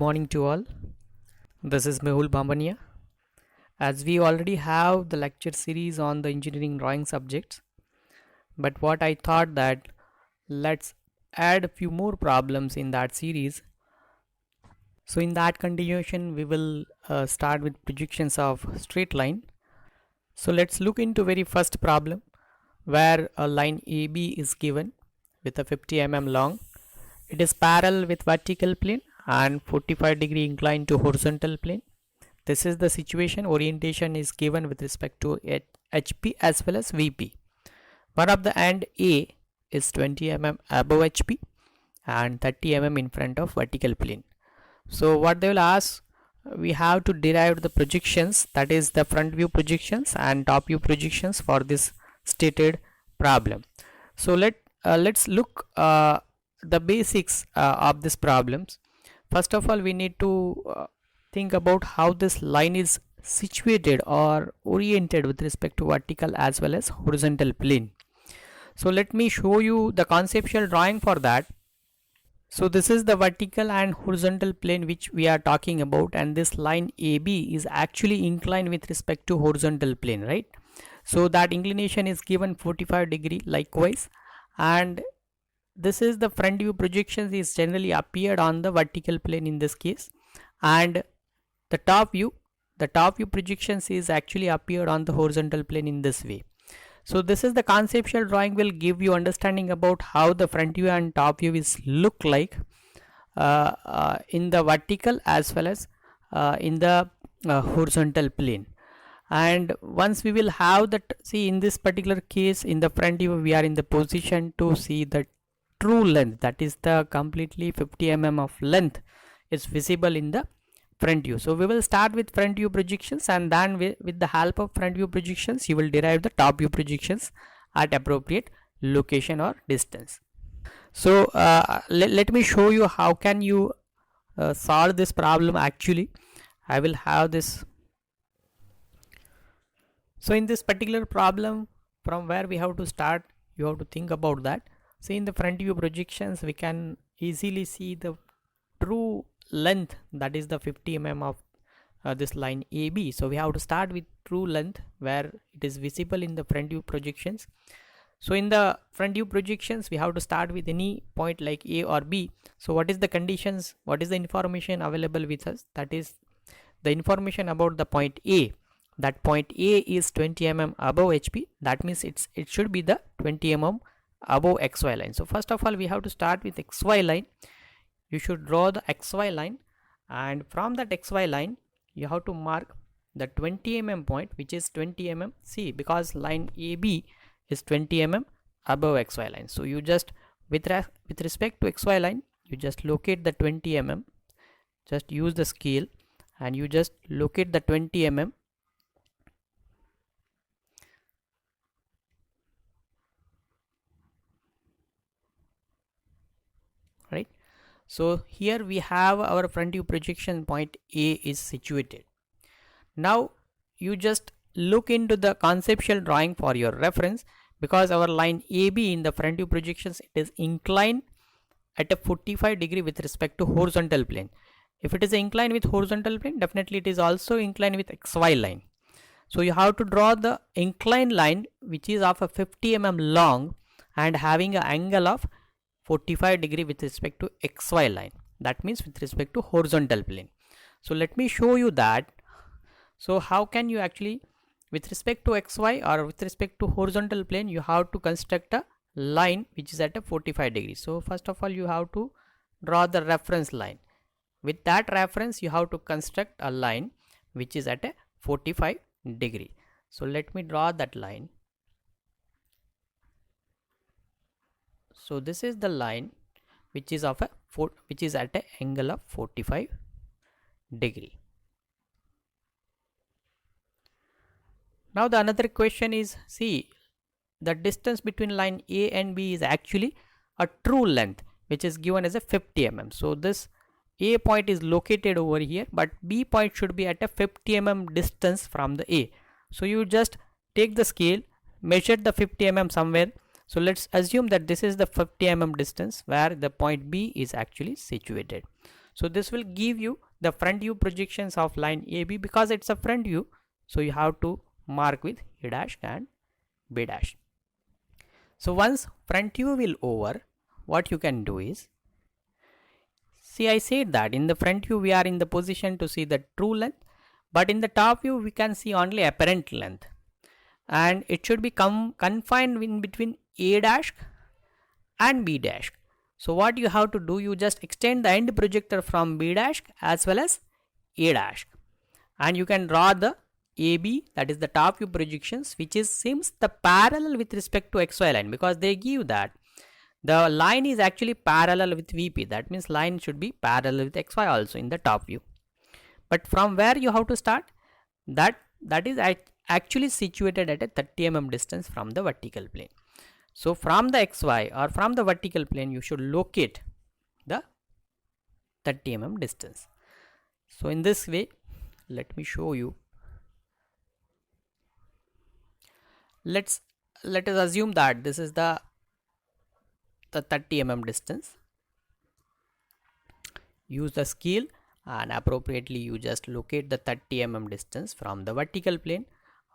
morning to all. This is Mehul Bambania. As we already have the lecture series on the engineering drawing subjects, but what I thought that let's add a few more problems in that series. So in that continuation, we will start with projections of straight line. So let's look into very first problem where a line AB is given with a 50 mm long. It is parallel with vertical plane and 45-degree inclined to horizontal plane. This is the situation. Orientation is given with respect to HP as well as VP. One of the end A is 20 mm above HP and 30 mm in front of vertical plane. So what they will ask, we have to derive the projections, that is the front view projections and top view projections for this stated problem. So let's look the basics of this problems. First of all, we need to think about how this line is situated or oriented with respect to vertical as well as horizontal plane. So let me show you the conceptual drawing for that. So this is the vertical and horizontal plane which we are talking about, and this line AB is actually inclined with respect to horizontal plane, right? So that inclination is given 45-degree likewise, and this is the front view projections is generally appeared on the vertical plane in this case, and the top view projections is actually appeared on the horizontal plane in this way. So this is the conceptual drawing will give you understanding about how the front view and top view is look like in the vertical as well as in the horizontal plane. And once we will have that, see in this particular case in the front view we are in the position to see the true length, that is the completely 50 mm of length is visible in the front view. So we will start with front view projections, and then with the help of front view projections you will derive the top view projections at appropriate location or distance. So let me show you how can you solve this problem. Actually I will have this. So in this particular problem, from where we have to start, you have to think about that. See, in the front view projections we can easily see the true length, that is the 50 mm of this line AB. So we have to start with true length where it is visible in the front view projections. So in the front view projections we have to start with any point like A or B. So what is the conditions, what is the information available with us? That is the information about the point A. That point A is 20 mm above HP, that means it should be the 20 mm above XY line. So first of all we have to start with XY line. You should draw the XY line, and from that XY line you have to mark the 20 mm point, which is 20 mm. See, because line AB is 20 mm above XY line, so you just with respect to XY line you just locate the 20 mm, just use the scale and you just locate the 20 mm. Right, so here we have our front view projection point A is situated. Now you just look into the conceptual drawing for your reference, because our line AB in the front view projections it is inclined at a 45-degree with respect to horizontal plane. If it is inclined with horizontal plane, definitely it is also inclined with XY line. So you have to draw the inclined line which is of a 50 mm long and having an angle of 45-degree with respect to XY line, that means with respect to horizontal plane. So let me show you that. So how can you actually, with respect to XY or with respect to horizontal plane, you have to construct a line which is at a 45-degree. So first of all you have to draw the reference line. With that reference you have to construct a line which is at a 45-degree. So let me draw that line. So this is the line which is of a which is at an angle of 45-degree. Now the another question is, see, the distance between line A and B is actually a true length which is given as a 50 mm. So this A point is located over here, but B point should be at a 50 mm distance from the A. So you just take the scale, measure the 50 mm somewhere. So let's assume that this is the 50 mm distance where the point B is actually situated. So this will give you the front view projections of line AB. Because it's a front view, so you have to mark with A dash and B dash. So once front view will over, what you can do is, see, I said that in the front view we are in the position to see the true length, but in the top view we can see only apparent length, and it should be confined in between A dash and B dash. So what you have to do, you just extend the end projector from B dash as well as A dash, and you can draw the AB, that is the top view projections, which is seems the parallel with respect to XY line, because they give that the line is actually parallel with VP. That means line should be parallel with XY also in the top view. But from where you have to start? That is actually situated at a 30 mm distance from the vertical plane. So from the XY or from the vertical plane, you should locate the 30 mm distance. So in this way, let me show you. Let us assume that this is the 30 mm distance. Use the scale and appropriately you just locate the 30 mm distance from the vertical plane,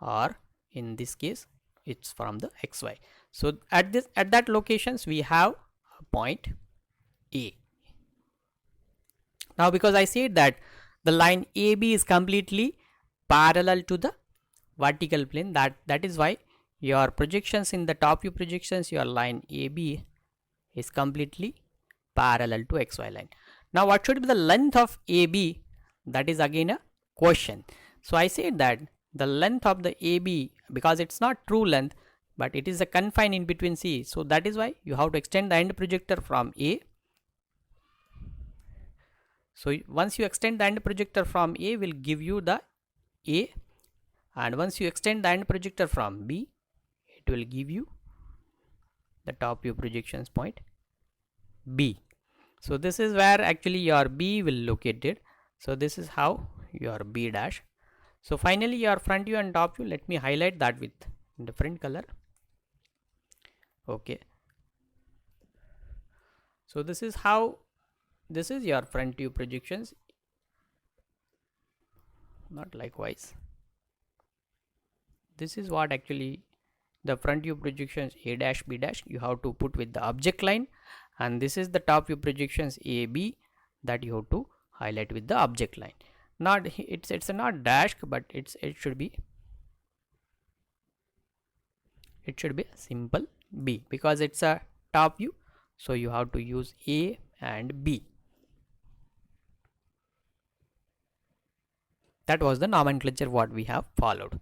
or in this case it's from the XY. So at that locations we have a point A. Now because I said that the line AB is completely parallel to the vertical plane, that is why your projections in the top view projections, your line AB is completely parallel to XY line. Now what should be the length of AB? That is again a question. So I said that the length of the AB, because it's not true length, but it is a confine in between C. So that is why you have to extend the end projector from A. So once you extend the end projector from A, will give you the A, and once you extend the end projector from B, it will give you the top view projections point B. So this is where actually your B will located. So this is how your B dash. So finally your front view and top view, let me highlight that with different color. Okay. So this is how, this is your front view projections, not likewise. This is what actually the front view projections A dash B dash you have to put with the object line, and this is the top view projections AB that you have to highlight with the object line. Not it's not dash, but it should be a simple B, because it's a top view, so you have to use A and B. That was the nomenclature what we have followed.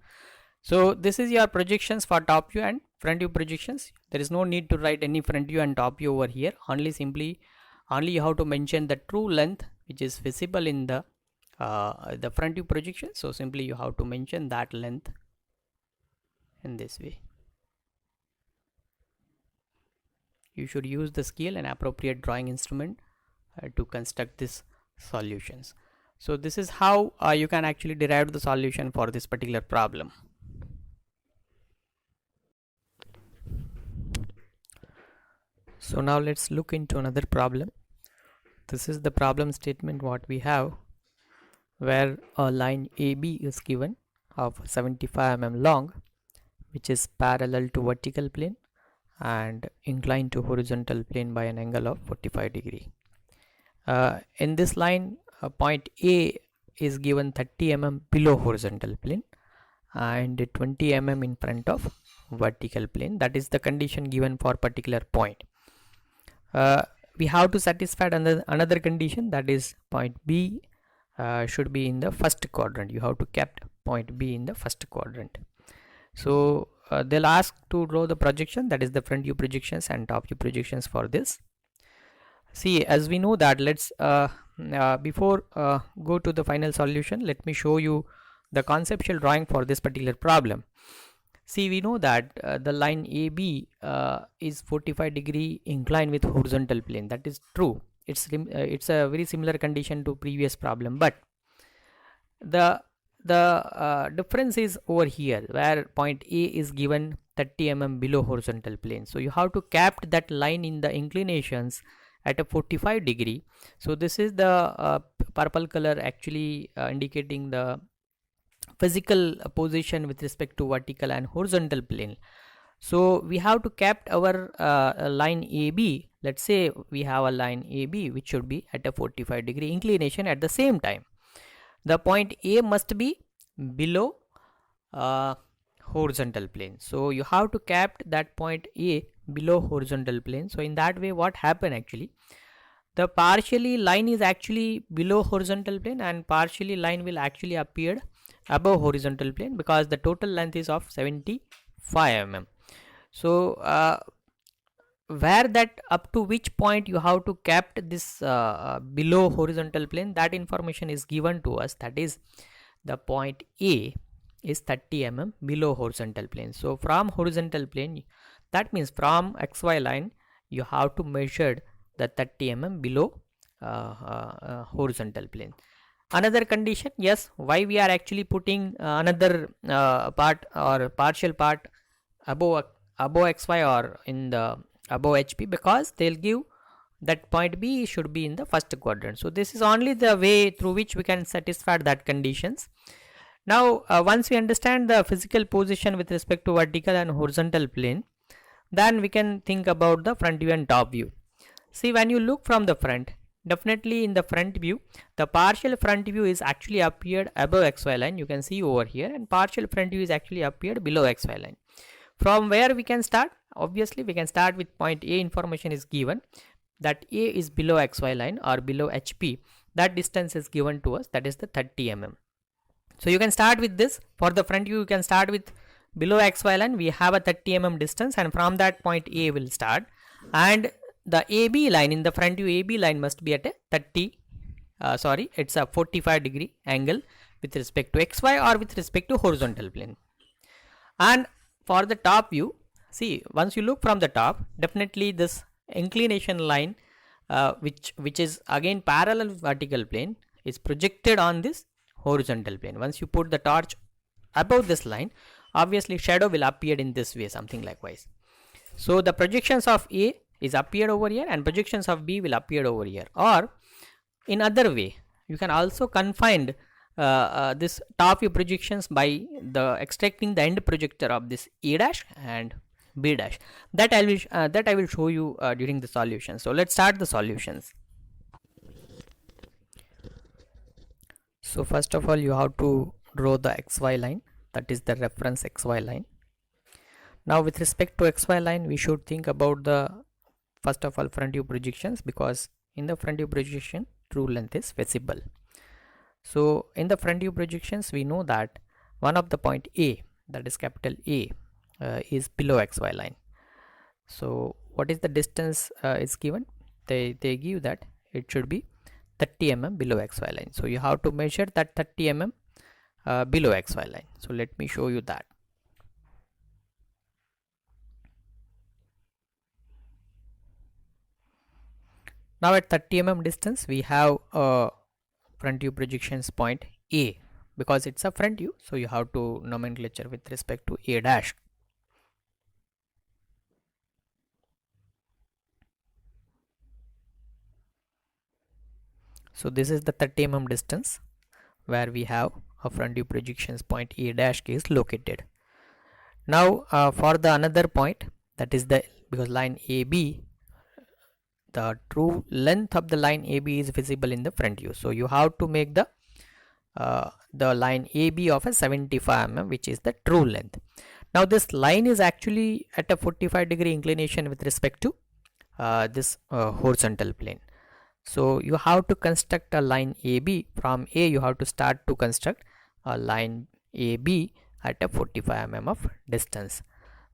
So this is your projections for top view and front view projections. There is no need to write any front view and top view over here. Only you have to mention the true length which is visible in the front view projection. So simply you have to mention that length in this way. You should use the scale and appropriate drawing instrument to construct these solutions. So this is how you can actually derive the solution for this particular problem. So now let's look into another problem. This is the problem statement what we have, where a line AB is given of 75 mm long, which is parallel to vertical plane and inclined to horizontal plane by an angle of 45 degree. In this line, point A is given 30 mm below horizontal plane and 20 mm in front of vertical plane. That is the condition given for particular point. We have to satisfy another condition, that is point B should be in the first quadrant. You have to kept point B in the first quadrant. So they'll ask to draw the projection, that is the front view projections and top view projections for this. See, as we know that, let's before go to the final solution, let me show you the conceptual drawing for this particular problem. See, we know that the line AB is 45 degree inclined with horizontal plane. That is true. It's a very similar condition to previous problem, but the difference is over here, where point A is given 30 mm below horizontal plane. So you have to cap that line in the inclinations at a 45 degree. So this is the purple color actually indicating the physical position with respect to vertical and horizontal plane. So we have to kept our line AB. Let's say we have a line AB which should be at a 45 degree inclination. At the same time, the point A must be below horizontal plane. So you have to kept that point A below horizontal plane. So in that way, what happened actually, the partially line is actually below horizontal plane and partially line will actually appear above horizontal plane, because the total length is of 75 mm. So where that up to which point you have to kept this below horizontal plane, that information is given to us. That is, the point A is 30 mm below horizontal plane. So from horizontal plane, that means from XY line you have to measure the 30 mm below horizontal plane. Another condition, yes, why we are actually putting another part or partial part above XY or in the above HP, because they'll give that point B should be in the first quadrant. So this is only the way through which we can satisfy that conditions. Now once we understand the physical position with respect to vertical and horizontal plane, then we can think about the front view and top view. See, when you look from the front, definitely in the front view, the partial front view is actually appeared above XY line. You can see over here, and partial front view is actually appeared below XY line. From where we can start? Obviously we can start with point A. Information is given that A is below XY line or below HP. That distance is given to us, that is the 30 mm. So you can start with this. For the front view, you can start with below XY line. We have a 30 mm distance, and from that point A will start, and the AB line, in the front view AB line must be at a it's a 45 degree angle with respect to XY or with respect to horizontal plane. And for the top view, see, once you look from the top, definitely this inclination line which is again parallel with vertical plane is projected on this horizontal plane. Once you put the torch above this line, obviously shadow will appear in this way, something likewise. So the projections of A is appeared over here and projections of B will appear over here. Or in other way, you can also confine this top view projections by the extracting the end projector of this A dash and B dash. That I will show you during the solution. So let's start the solutions. So first of all, you have to draw the XY line, that is the reference XY line. Now with respect to XY line, we should think about the first of all front view projections, because in the front view projection true length is visible. So in the front view projections, we know that one of the point A, that is capital A, is below XY line. So what is the distance is given? They give that it should be 30 mm below XY line. So you have to measure that 30 mm below XY line. So let me show you that. Now at 30 mm distance, we have front view projections point A, because it's a front view, so you have to nomenclature with respect to A dash. So this is the 30 mm distance where we have a front view projections point A dash is located. Now for the another point, that is the, because line AB, the true length of the line AB is visible in the front view. So you have to make the line AB of a 75 mm, which is the true length. Now this line is actually at a 45 degree inclination with respect to this horizontal plane. So you have to construct a line AB. From A you have to start to construct a line AB at a 45 mm of distance.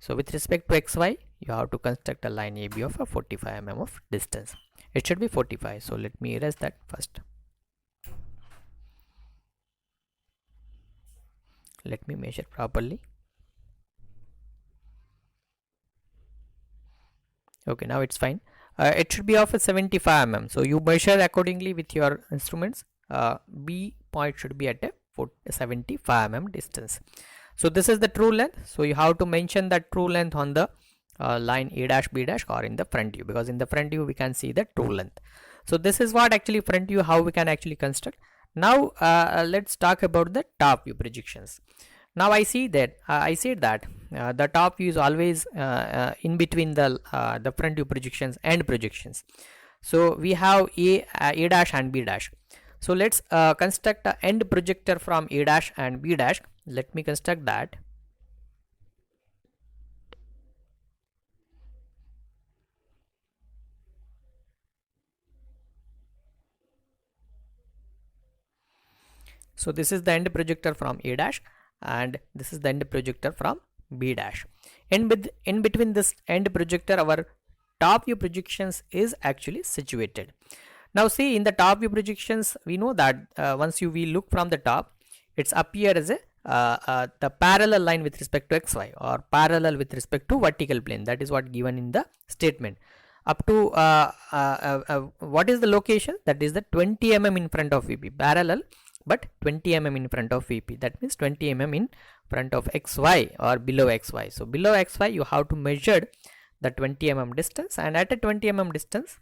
So with respect to XY, you have to construct a line AB of a 45 mm of distance. It should be 45. So let me erase that first. Let me measure properly. Okay, now it's fine. It should be of a 75 mm. So you measure accordingly with your instruments. B point should be at a 75 mm distance. So this is the true length. So you have to mention that true length on the line A dash B dash or in the front view, because in the front view we can see the true length. So this is what actually front view, how we can actually construct. Now let's talk about the top view projections. Now I see that I said that the top view is always in between the front view projections and projections. So we have A dash and B dash. So let's construct a end projector from A dash and B dash. Let me construct that. So this is the end projector from A dash, and this is the end projector from B dash. In between this end projector, our top view projections is actually situated. Now see, in the top view projections, we know that once we look from the top, it's appear as a the parallel line with respect to xy, or parallel with respect to vertical plane. That is what given in the statement. Up to what is the location? That is the 20 mm in front of VP, parallel but 20 mm in front of VP. That means 20 mm in front of xy or below xy. So below xy you have to measure the 20 mm distance, and at a 20 mm distance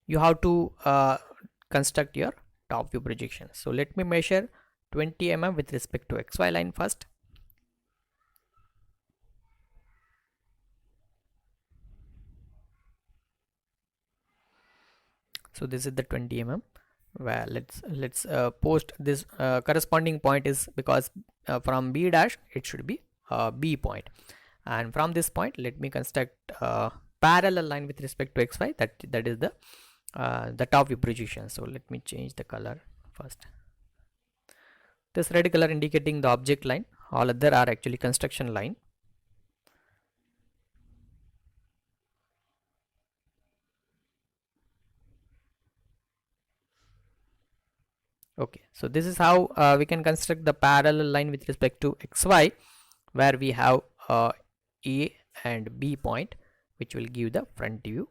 you have to construct your top view projection. So let me measure 20 mm with respect to xy line first. So this is the 20 mm. Well, let's post this corresponding point is because from B dash it should be B point, and from this point let me construct parallel line with respect to xy. That is the top view projection. So let me change the color first. This red color indicating the object line, all other are actually construction line. Okay, so this is how we can construct the parallel line with respect to xy, where we have A and B point, which will give the front view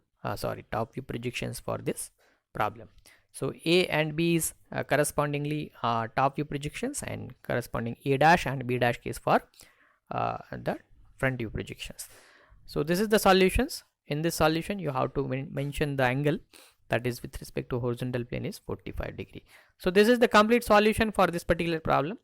top view projections for this problem. So A and B is correspondingly top view projections, and corresponding A dash and B dash case for the front view projections. So this is the solutions. In this solution you have to mention the angle, that is with respect to horizontal plane is 45 degree. So this is the complete solution for this particular problem.